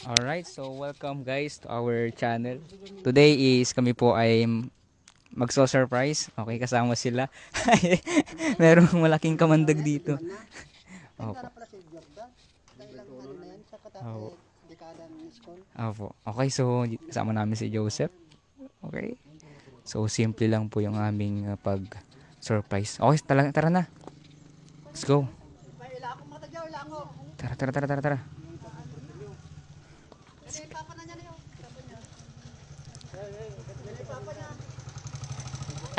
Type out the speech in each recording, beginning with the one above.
Alright, so welcome guys to our channel. Today is kami po ay magso-surprise. Okay, kasama sila. Merong malaking kamandag dito. Opo. Opo. Opo. Okay, so kasama namin si Joseph. Okay. So simple lang po yung aming pag-surprise. Okay, tara na. Let's go. Tara.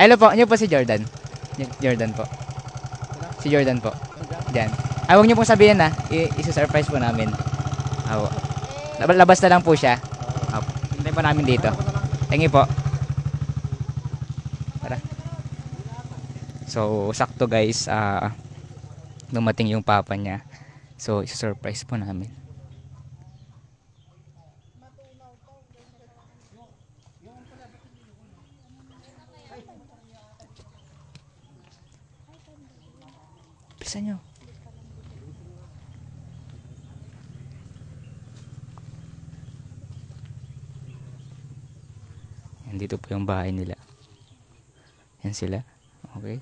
Hello po, niyo po si Jordan. Jordan po. Si Jordan po. Diyan. Ay, huwag niyo pong sabihin na. Isa-surprise po namin. Apo. Labas na lang po siya. Apo. Hintayin po namin dito. Thank you po. Tara. So, sakto guys. Dumating yung papa niya. So, isa-surprise po namin. Bilisan nyo. Yan, dito po yung bahay nila. Yan sila. Okay.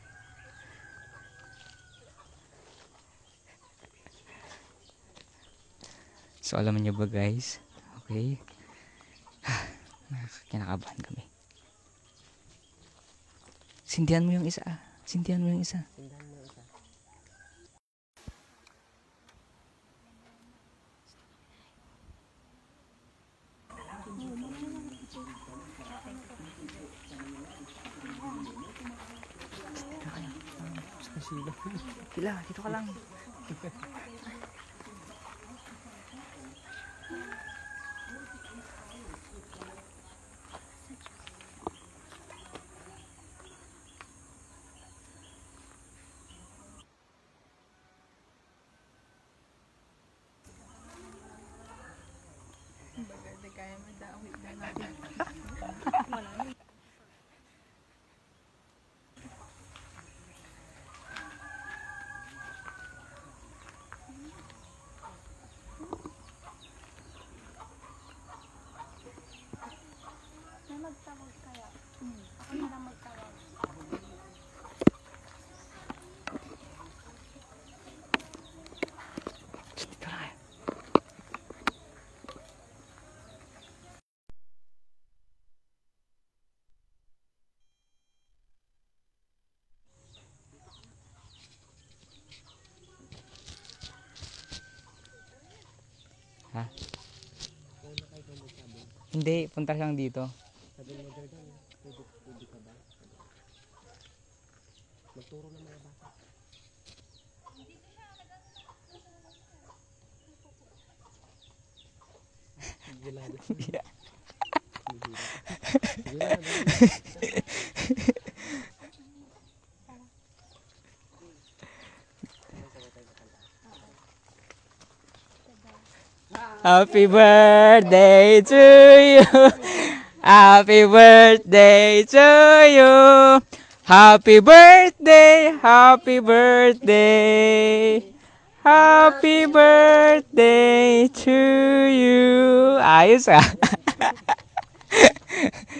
So, alam niyo ba guys? Okay. Kinakabahan kami. Sindihan mo yung isa. Sindihan mo yung isa. Sila, dito ka lang. Magtawag kaya. Ako na lang magtawag. Ha? Hindi, punta lang dito. Sabi mo Jordan, pwede ka ba? Magturo ng mga bata. Gilado. Happy birthday to you. Happy birthday to you. Happy birthday, happy birthday. Happy birthday to you. Ayos ah.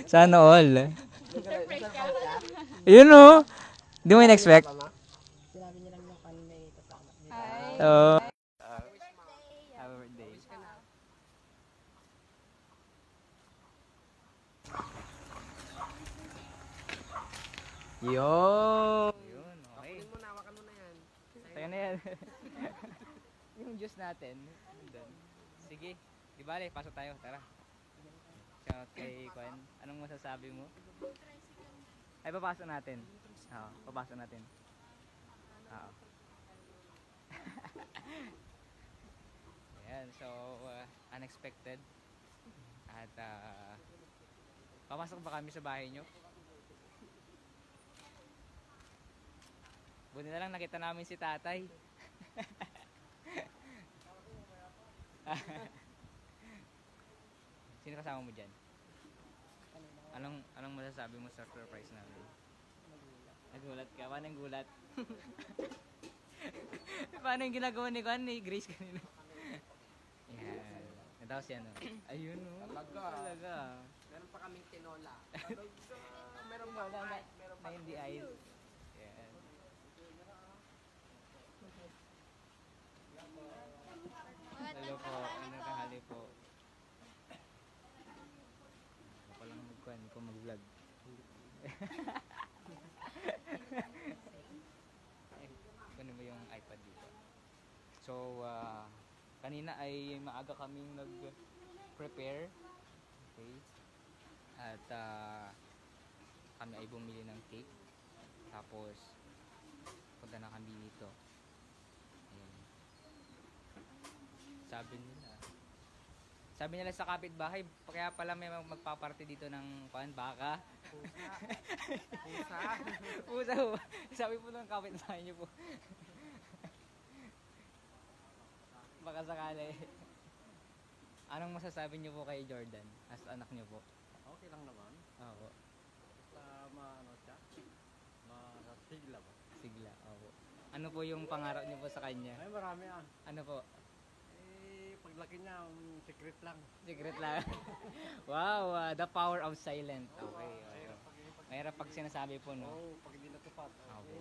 Sana all. Yun o. Di mo in-expect? Sinabi niya lang yung kanina kasama. Oh. Yun. Yun, okay. Hawakan mo na yan. Tayo na yan. Yung juice natin. Nandun. Sige. Di bale, pasok tayo. Tara. Shout kay Kwan. Anong masasabi mo? Ay, papasok natin. Oo, papasok natin. Oo. Ayan, so, unexpected. At, papasok ba kami sa bahay nyo? Buti na lang nakita namin si tatay. Sino kasama mo dyan? Anong masasabi mo sa surprise namin? Nagulat ka? Paano yung gulat? Paano yung ginagawa ni Grace kanina? Yan. Tapos yan, oh. Ayun, oh. Talaga. Talaga. Meron pa kaming tinola. Meron ba na hindi ay? Yan. Hello po, ano kahali po. Ako lang magkuhan ko mag-vlog. Kunin mo yung iPad dito. So, kanina ay maaga kaming nag-prepare. Okay. At kami ay bumili ng cake. Tapos, punta na kami dito. Ayan. Sabi nila sa kapitbahay, kaya pala may magpaparty dito ng baka. Pusa. Pusa po. Sabi po ng kapitbahay niyo po. Baka sakali. Anong masasabi niyo po kay Jordan as anak niyo po? Okay lang naman. Oo. Basta maano siya. Masigla ba? Sigla. Oo. Ano po yung pangarap niyo po sa kanya? Ay marami ah. Ano po? Paglaki niya, secret lang. Secret lang. Wow, the power of silent. Okay. Mahirap pag sinasabi po, no? Oo, pag hindi natupad. Opo.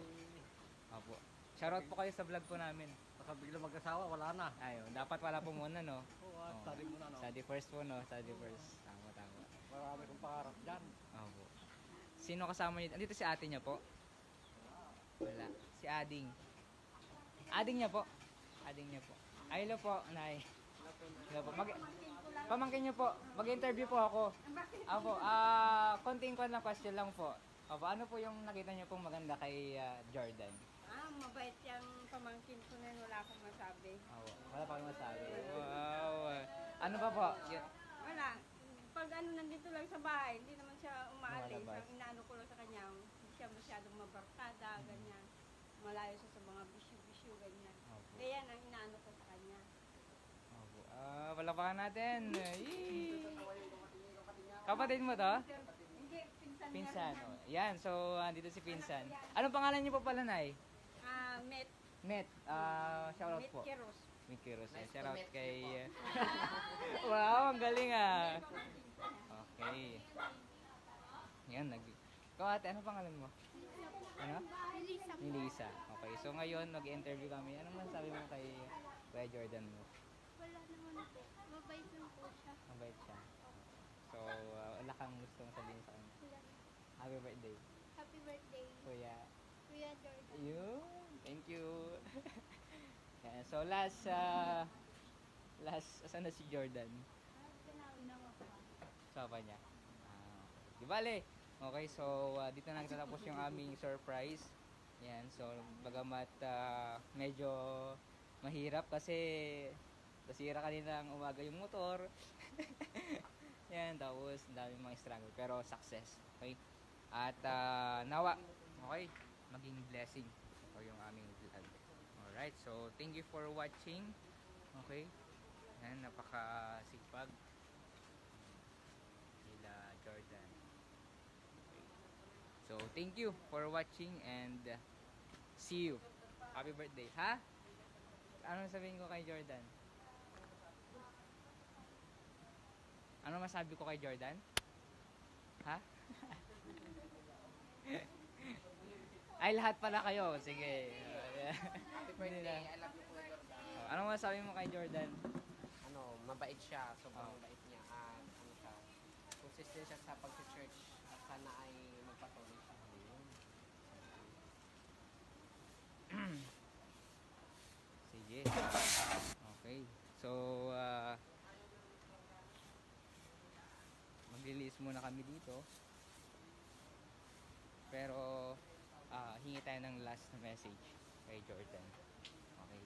Opo. Shoutout po kayo sa vlog po namin. Baka bigla mag-asawa, wala na. Ayun, dapat wala po muna, no? Oo, Oo. study mo na, no? Study first po, no? Study first. Tama, tama. Marami kong pangarap dyan. Opo. Sino kasama niyo? Andito si ate niya po? Wala. Si Ading. Ading niya po. Ading niya po. Ay, hello po, Nay. Hello po. Pamangkin niyo po. Mag-interview po ako. Opo. Konting lang question lang po. Opo, ano po yung nakita niyo pong maganda kay Jordan? Mabait yung pamangkin ko na yun, wala akong masabi. Opo. Wala pa akong masabi. Wow. Ano ba po? Wala. Pag nandito lang sa bahay, hindi naman siya umaalis. Lumalabas. Ang inaano ko lang sa kanya, hindi siya masyadong mabarkada, ganyan. Malayo siya sa mga bisyo-bisyo, ganyan. Opo. Kaya ang inaano ko sa kanya. Opo. Palapakan natin. Yee. Kapatid mo to? Hindi, pinsan niya Pinsan. rin yan. Oh, yan. So, andito si Pinsan. Anong pangalan niyo po pala, Nay? Met Met. Shoutout po. Keros. Mickey Rose. Shoutout kay... wow, ang galing ah. Okay. Yan, Ikaw ate, ano pangalan mo? Ano? Ni Lisa. Okay, so ngayon mag-interview kami. Anong masasabi mo kay Jordan mo? Wala naman po. Mabait lang po siya. Mabait siya. So, wala kang gustong sabihin sa kanya. Wala. Happy birthday, Happy birthday, Kuya. Kuya Jordan. Yun. Thank you. Yan. So, last, asan na si Jordan? Sa pa niya. Di bale. Okay, so dito na nagtatapos yung aming surprise. Yan, so bagamat medyo mahirap kasi nasira kanina ang umaga yung motor. Yan, tapos daming mga struggle pero success. Okay? At nawa, okay, maging blessing o yung aming vlog. Alright, so thank you for watching. Okay? Yan, napakasipag nila Jordan. Okay. So, thank you for watching and see you. Happy birthday. Ha? Ano sabihin ko kay Jordan? Ano masabi ko kay Jordan? Ha? Ay, lahat pala kayo. Sige. Happy birthday, I love you po, Jordan. Ano masabi mo kay Jordan? Ano, mabait siya, sobrang Oh. bait niya. At ano siya, consistent siya sa pag-church. At sana ay magpatuloy siya. Sige. Okay. So, mag-release muna kami dito. Pero, hingi tayo ng last na message kay Jordan. Okay.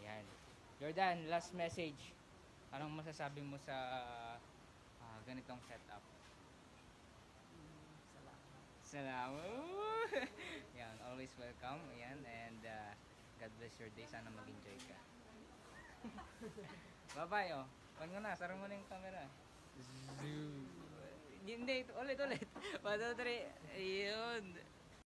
Yan. Jordan, last message. Anong masasabi mo sa ganitong setup? Salamat. Yan, always welcome. Ayan, and God bless your day. Sana mag-enjoy ka. Bye-bye, oh. Pan mo na, sarang mo na yung camera. Zoom. Hindi, ulit. 1, 2, 3. Ayun.